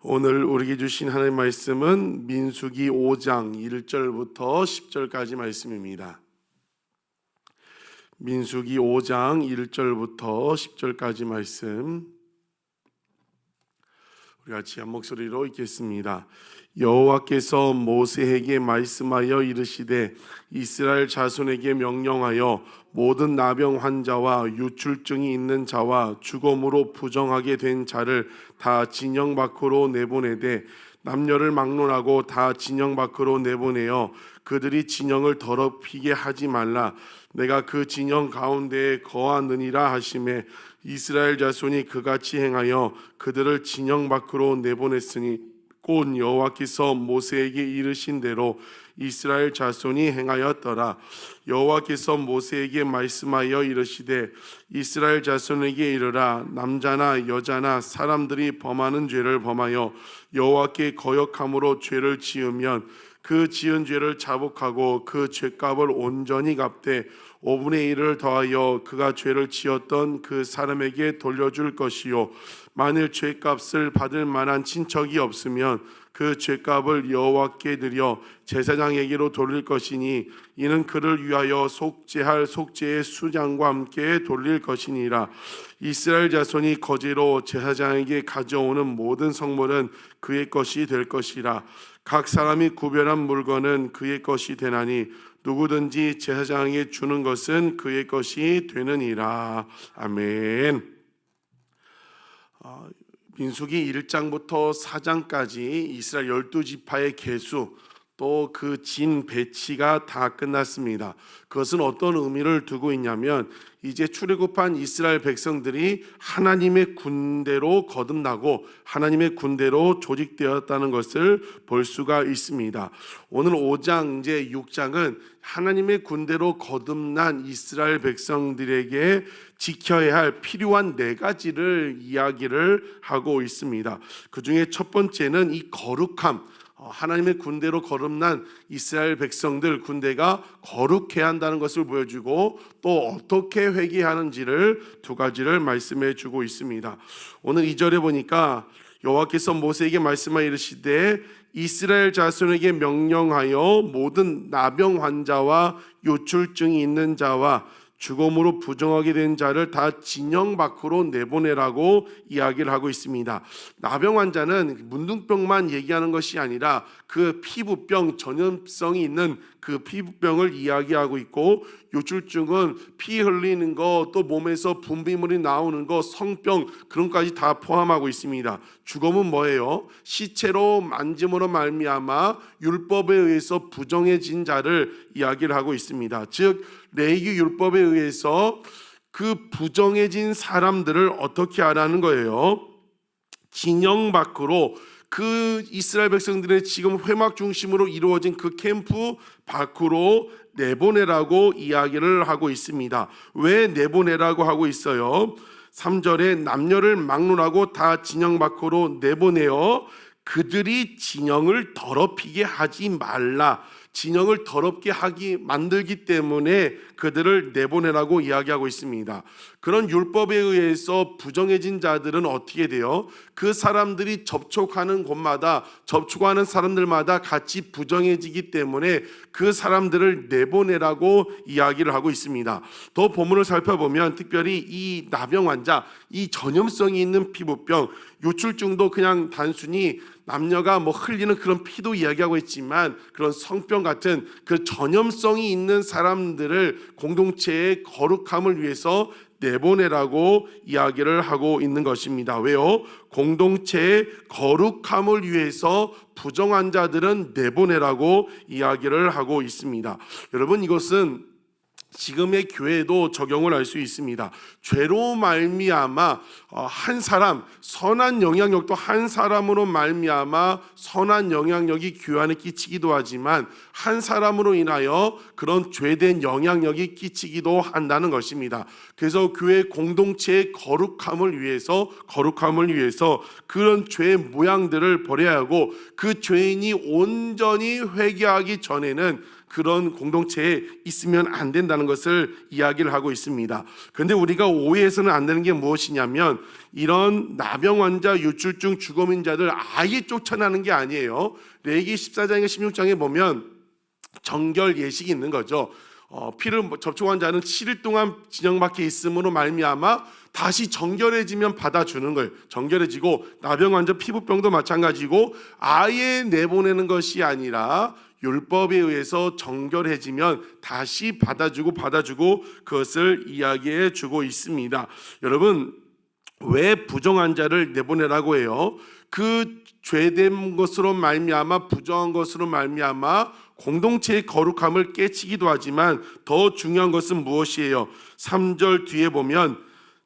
오늘 우리에게 주신 하나님의 말씀은 민수기 5장 1절부터 10절까지 말씀입니다. 민수기 5장 1절부터 10절까지 말씀 우리 같이 한 목소리로 읽겠습니다. 여호와께서 모세에게 말씀하여 이르시되 이스라엘 자손에게 명령하여 모든 나병 환자와 유출증이 있는 자와 죽음으로 부정하게 된 자를 다 진영 밖으로 내보내되 남녀를 막론하고 다 진영 밖으로 내보내어 그들이 진영을 더럽히게 하지 말라. 내가 그 진영 가운데에 거하느니라 하시매 이스라엘 자손이 그같이 행하여 그들을 진영 밖으로 내보냈으니 곧 여호와께서 모세에게 이르신 대로 이스라엘 자손이 행하였더라. 여호와께서 모세에게 말씀하여 이르시되 이스라엘 자손에게 이르라. 남자나 여자나 사람들이 범하는 죄를 범하여 여호와께 거역함으로 죄를 지으면 그 지은 죄를 자복하고 그 죄값을 온전히 갚되 5분의 1을 더하여 그가 죄를 지었던 그 사람에게 돌려줄 것이요 만일 죄값을 받을 만한 친척이 없으면 그 죄값을 여호와께 드려 제사장에게로 돌릴 것이니 이는 그를 위하여 속죄할 속죄의 수장과 함께 돌릴 것이니라. 이스라엘 자손이 거제로 제사장에게 가져오는 모든 성물은 그의 것이 될 것이라. 각 사람이 구별한 물건은 그의 것이 되나니 누구든지 제사장에게 주는 것은 그의 것이 되느니라. 아멘. 민수기 1장부터 4장까지 이스라엘 12지파의 계수 또 그 진 배치가 다 끝났습니다. 그것은 어떤 의미를 두고 있냐면 이제 출애굽한 이스라엘 백성들이 하나님의 군대로 거듭나고 하나님의 군대로 조직되었다는 것을 볼 수가 있습니다. 오늘 5장 이제 6장은 하나님의 군대로 거듭난 이스라엘 백성들에게 지켜야 할 필요한 4가지를 이야기를 하고 있습니다. 그 중에 첫 번째는 이 거룩함, 하나님의 군대로 거듭난 이스라엘 백성들 군대가 거룩해야 한다는 것을 보여주고 또 어떻게 회개하는지를 2가지를 말씀해 주고 있습니다. 오늘 2절에 보니까 여호와께서 모세에게 말씀하여 이르시되 이스라엘 자손에게 명령하여 모든 나병 환자와 요출증이 있는 자와 죽음으로 부정하게 된 자를 다 진영 밖으로 내보내라고 이야기를 하고 있습니다. 나병 환자는 문둥병만 얘기하는 것이 아니라 그 피부병, 전염성이 있는 그 피부병을 이야기하고 있고 요출증은 피 흘리는 거, 또 몸에서 분비물이 나오는 거, 성병 그런 것까지 다 포함하고 있습니다. 죽음은 뭐예요? 시체로 만짐으로 말미암아 율법에 의해서 부정해진 자를 이야기를 하고 있습니다. 즉 레위기 율법에 의해서 그 부정해진 사람들을 어떻게 하라는 거예요? 진영 밖으로, 그 이스라엘 백성들의 지금 회막 중심으로 이루어진 그 캠프 밖으로 내보내라고 이야기를 하고 있습니다. 왜 내보내라고 하고 있어요? 3절에 남녀를 막론하고 다 진영 밖으로 내보내어 그들이 진영을 더럽히게 하지 말라. 진영을 더럽게 만들기 때문에 그들을 내보내라고 이야기하고 있습니다. 그런 율법에 의해서 부정해진 자들은 어떻게 돼요? 그 사람들이 접촉하는 곳마다, 접촉하는 사람들마다 같이 부정해지기 때문에 그 사람들을 내보내라고 이야기를 하고 있습니다. 더 본문을 살펴보면 특별히 이 나병 환자, 이 전염성이 있는 피부병, 요출증도 그냥 단순히 남녀가 흘리는 그런 피도 이야기하고 있지만 그런 성병 같은 그 전염성이 있는 사람들을 공동체의 거룩함을 위해서 내보내라고 이야기를 하고 있는 것입니다. 왜요? 공동체의 거룩함을 위해서 부정한 자들은 내보내라고 이야기를 하고 있습니다. 여러분, 이것은 지금의 교회도 적용을 할 수 있습니다. 죄로 말미암아 한 사람, 선한 영향력도 한 사람으로 말미암아 선한 영향력이 교회 안에 끼치기도 하지만 한 사람으로 인하여 그런 죄된 영향력이 끼치기도 한다는 것입니다. 그래서 교회 공동체의 거룩함을 위해서 그런 죄의 모양들을 버려야 하고 그 죄인이 온전히 회개하기 전에는 그런 공동체에 있으면 안 된다는 것을 이야기를 하고 있습니다. 그런데 우리가 오해해서는 안 되는 게 무엇이냐면 이런 나병 환자, 유출증, 주거민자들 아예 쫓아나는 게 아니에요. 레위기 14장에 16장에 보면 정결 예식이 있는 거죠. 피를 접촉한 자는 7일 동안 진영 밖에 있음으로 말미암아 다시 정결해지면 받아주는 거예요. 정결해지고 나병 환자, 피부병도 마찬가지고 아예 내보내는 것이 아니라 율법에 의해서 정결해지면 다시 받아주고 그것을 이야기해 주고 있습니다. 여러분, 왜 부정한 자를 내보내라고 해요? 그 죄된 것으로 말미암아, 부정한 것으로 말미암아 공동체의 거룩함을 깨치기도 하지만 더 중요한 것은 무엇이에요? 3절 뒤에 보면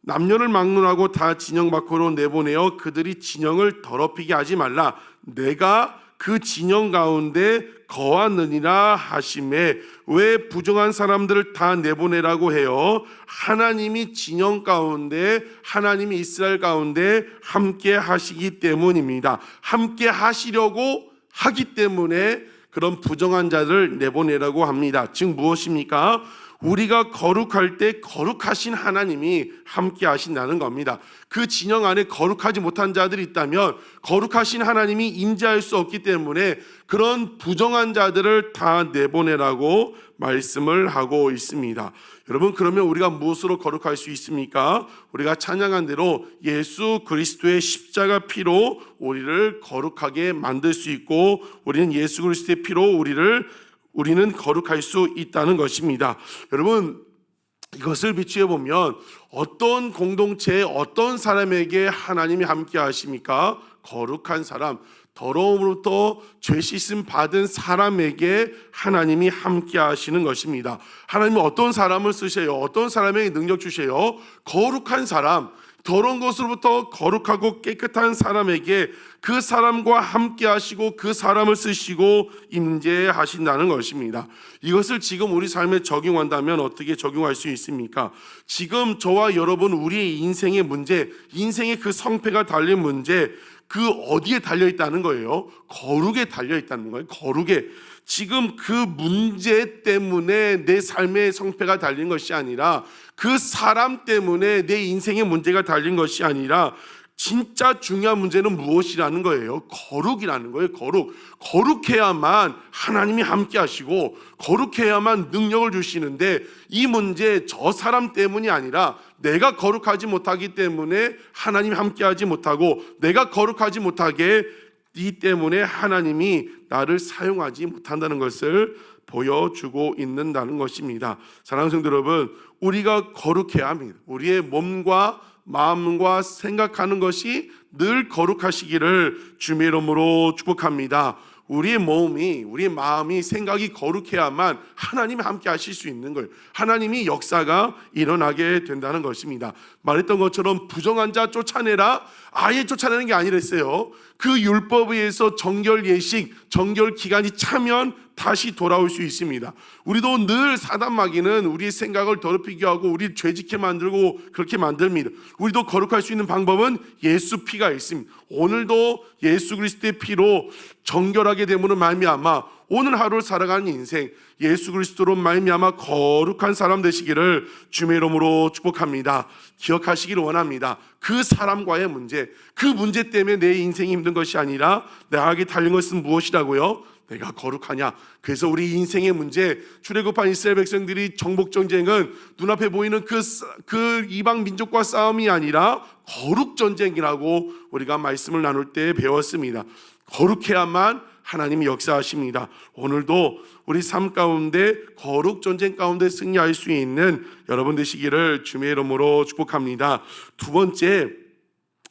남녀를 막론하고 다 진영 밖으로 내보내어 그들이 진영을 더럽히게 하지 말라. 내가 그 진영 가운데 거하느니라 하심에, 왜 부정한 사람들을 다 내보내라고 해요? 하나님이 진영 가운데, 하나님이 이스라엘 가운데 함께 하시기 때문입니다. 함께 하시려고 하기 때문에 그런 부정한 자를 내보내라고 합니다. 즉 무엇입니까? 우리가 거룩할 때 거룩하신 하나님이 함께 하신다는 겁니다. 그 진영 안에 거룩하지 못한 자들이 있다면 거룩하신 하나님이 임재할 수 없기 때문에 그런 부정한 자들을 다 내보내라고 말씀을 하고 있습니다. 여러분, 그러면 우리가 무엇으로 거룩할 수 있습니까? 우리가 찬양한 대로 예수 그리스도의 십자가 피로 우리를 거룩하게 만들 수 있고, 우리는 예수 그리스도의 피로 우리는 거룩할 수 있다는 것입니다. 여러분, 이것을 비추어 보면 어떤 공동체에 어떤 사람에게 하나님이 함께 하십니까? 거룩한 사람, 더러움으로부터 죄 씻음 받은 사람에게 하나님이 함께 하시는 것입니다. 하나님은 어떤 사람을 쓰셔요? 어떤 사람에게 능력 주셔요? 거룩한 사람, 더러운 것으로부터 거룩하고 깨끗한 사람에게 그 사람과 함께 하시고 그 사람을 쓰시고 임재하신다는 것입니다. 이것을 지금 우리 삶에 적용한다면 어떻게 적용할 수 있습니까? 지금 저와 여러분, 우리의 인생의 문제, 인생의 그 성패가 달린 문제, 그 어디에 달려있다는 거예요? 거룩에 달려있다는 거예요. 거룩에. 지금 그 문제 때문에 내 삶의 성패가 달린 것이 아니라, 그 사람 때문에 내 인생의 문제가 달린 것이 아니라, 진짜 중요한 문제는 무엇이라는 거예요? 거룩이라는 거예요. 거룩해야만 하나님이 함께 하시고 거룩해야만 능력을 주시는데, 이 문제 저 사람 때문이 아니라 내가 거룩하지 못하기 때문에 하나님이 함께 하지 못하고, 내가 거룩하지 못하게 이 때문에 하나님이 나를 사용하지 못한다는 것을 보여주고 있는다는 것입니다. 사랑하는 성도 여러분, 우리가 거룩해야 합니다. 우리의 몸과 마음과 생각하는 것이 늘 거룩하시기를 주님의 이름으로 축복합니다. 우리의 몸이, 우리의 마음이, 생각이 거룩해야만 하나님이 함께 하실 수 있는 거예요. 하나님이 역사가 일어나게 된다는 것입니다. 말했던 것처럼 부정한 자 쫓아내라, 아예 쫓아내는 게 아니랬어요. 그 율법에 의해서 정결 예식, 정결 기간이 차면 다시 돌아올 수 있습니다. 우리도 늘 사단 마귀는 우리의 생각을 더럽히게 하고 우리 죄짓게 만들고 그렇게 만듭니다. 우리도 거룩할 수 있는 방법은 예수 피가 있습니다. 오늘도 예수 그리스도의 피로 정결하게 됨으로 말미암아 오늘 하루를 살아가는 인생, 예수 그리스도로 말미암아 거룩한 사람 되시기를 주님의 이름으로 축복합니다. 기억하시기를 원합니다. 그 사람과의 문제, 그 문제 때문에 내 인생이 힘든 것이 아니라 나에게 달린 것은 무엇이라고요? 내가 거룩하냐? 그래서 우리 인생의 문제, 출애굽한 이스라엘 백성들이 정복 전쟁은 눈앞에 보이는 그 이방 민족과 싸움이 아니라 거룩 전쟁이라고 우리가 말씀을 나눌 때 배웠습니다. 거룩해야만 하나님이 역사하십니다. 오늘도 우리 삶 가운데 거룩 전쟁 가운데 승리할 수 있는 여러분 되시기를 주님의 이름으로 축복합니다. 두 번째,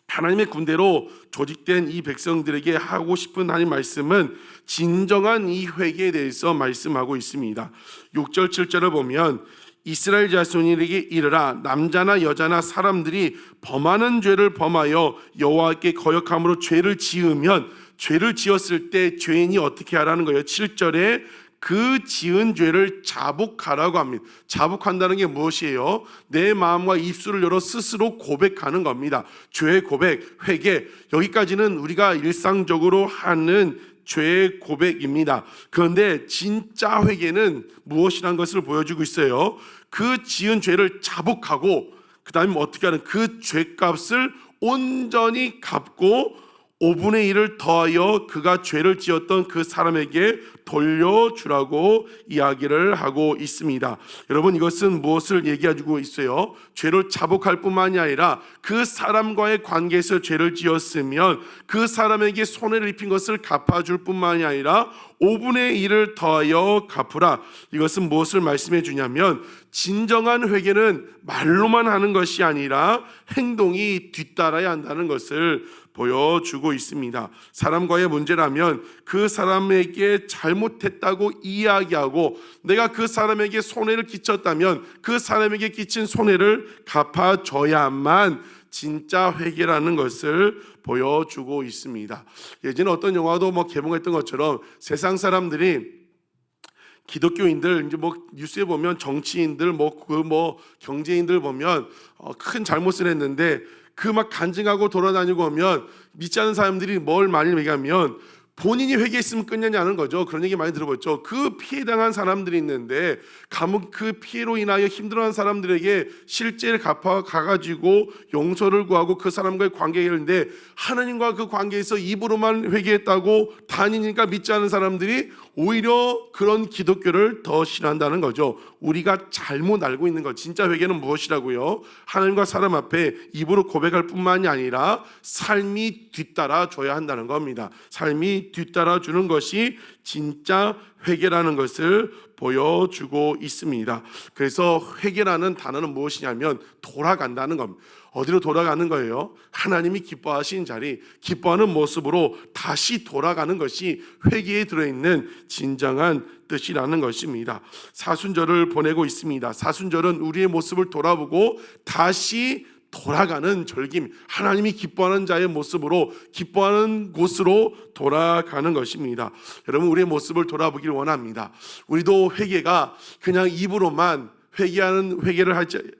하나님의 군대로 조직된 이 백성들에게 하고 싶은 하나님 말씀은 진정한 이 회개에 대해서 말씀하고 있습니다. 6절 7절을 보면 이스라엘 자손에게 이르라, 남자나 여자나 사람들이 범하는 죄를 범하여 여호와께 거역함으로 죄를 지으면, 죄를 지었을 때 죄인이 어떻게 하라는 거예요? 7절에 그 지은 죄를 자복하라고 합니다. 자복한다는 게 무엇이에요? 내 마음과 입술을 열어 스스로 고백하는 겁니다. 죄의 고백, 회개. 여기까지는 우리가 일상적으로 하는 죄의 고백입니다. 그런데 진짜 회개는 무엇이라는 것을 보여주고 있어요. 그 지은 죄를 자복하고 그 다음에 어떻게 하는 그 죄값을 온전히 갚고 5분의 1을 더하여 그가 죄를 지었던 그 사람에게 돌려주라고 이야기를 하고 있습니다. 여러분, 이것은 무엇을 얘기해주고 있어요? 죄를 자복할 뿐만이 아니라 그 사람과의 관계에서 죄를 지었으면 그 사람에게 손해를 입힌 것을 갚아줄 뿐만이 아니라 5분의 1을 더하여 갚으라. 이것은 무엇을 말씀해 주냐면 진정한 회개는 말로만 하는 것이 아니라 행동이 뒤따라야 한다는 것을 보여주고 있습니다. 사람과의 문제라면 그 사람에게 잘못했다고 이야기하고 내가 그 사람에게 손해를 끼쳤다면 그 사람에게 끼친 손해를 갚아줘야만 진짜 회개라는 것을 보여주고 있습니다. 예전에 어떤 영화도 개봉했던 것처럼 세상 사람들이 기독교인들 이제 뉴스에 보면 정치인들 경제인들 보면 큰 잘못을 했는데 그 간증하고 돌아다니고 오면 믿지 않는 사람들이 뭘 많이 얘기하면 본인이 회개했으면 끝내냐는 거죠. 그런 얘기 많이 들어봤죠. 그 피해당한 사람들이 있는데 감옥 그 피해로 인하여 힘들어하는 사람들에게 실제를 가가지고 용서를 구하고 그 사람과의 관계를 했는데 하나님과 그 관계에서 입으로만 회개했다고 다니니까 믿지 않는 사람들이 오히려 그런 기독교를 더 싫어한다는 거죠. 우리가 잘못 알고 있는 것. 진짜 회개는 무엇이라고요? 하나님과 사람 앞에 입으로 고백할 뿐만이 아니라 삶이 뒤따라 줘야 한다는 겁니다. 삶이 뒤따라 주는 것이 진짜 회개라는 것을 보여주고 있습니다. 그래서 회개라는 단어는 무엇이냐면 돌아간다는 겁니다. 어디로 돌아가는 거예요? 하나님이 기뻐하시는 자리, 기뻐하는 모습으로 다시 돌아가는 것이 회개에 들어있는 진정한 뜻이라는 것입니다. 사순절을 보내고 있습니다. 사순절은 우리의 모습을 돌아보고 다시 돌아가는 절김, 하나님이 기뻐하는 자의 모습으로 기뻐하는 곳으로 돌아가는 것입니다. 여러분, 우리의 모습을 돌아보길 원합니다. 우리도 회개가 그냥 입으로만 회개를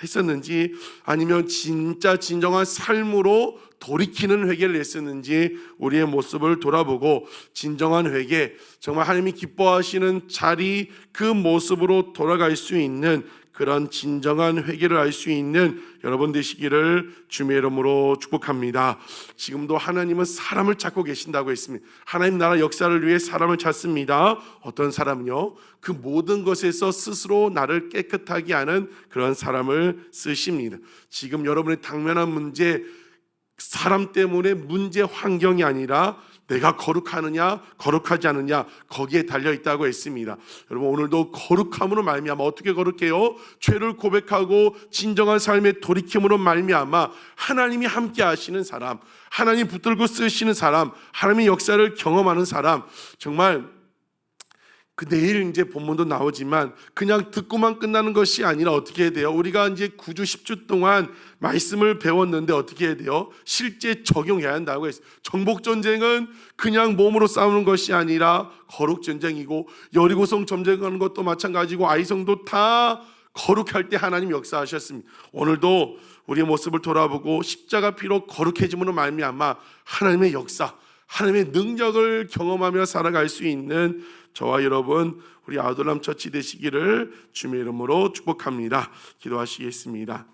했었는지 아니면 진짜 진정한 삶으로 돌이키는 회개를 했었는지 우리의 모습을 돌아보고 진정한 회개, 정말 하나님이 기뻐하시는 자리 그 모습으로 돌아갈 수 있는 그런 진정한 회개를 할 수 있는 여러분 되시기를 주님의 이름으로 축복합니다. 지금도 하나님은 사람을 찾고 계신다고 했습니다. 하나님 나라 역사를 위해 사람을 찾습니다. 어떤 사람요? 그 모든 것에서 스스로 나를 깨끗하게 하는 그런 사람을 쓰십니다. 지금 여러분의 당면한 문제, 사람 때문에 문제 환경이 아니라 내가 거룩하느냐 거룩하지 않느냐 거기에 달려있다고 했습니다. 여러분, 오늘도 거룩함으로 말미암아 어떻게 거룩해요? 죄를 고백하고 진정한 삶의 돌이킴으로 말미암아 하나님이 함께 하시는 사람, 하나님 붙들고 쓰시는 사람, 하나님의 역사를 경험하는 사람, 정말 그 내일 이제 본문도 나오지만 그냥 듣고만 끝나는 것이 아니라 어떻게 해야 돼요? 우리가 이제 9주 10주 동안 말씀을 배웠는데 어떻게 해야 돼요? 실제 적용해야 한다고 했어요. 정복 전쟁은 그냥 몸으로 싸우는 것이 아니라 거룩 전쟁이고, 여리고성 점령하는 것도 마찬가지고, 아이성도 다 거룩할 때 하나님 역사하셨습니다. 오늘도 우리의 모습을 돌아보고 십자가 피로 거룩해짐으로 말미암아 하나님의 역사, 하나님의 능력을 경험하며 살아갈 수 있는 저와 여러분, 우리 아들람 처치 되시기를 주님의 이름으로 축복합니다. 기도하시겠습니다.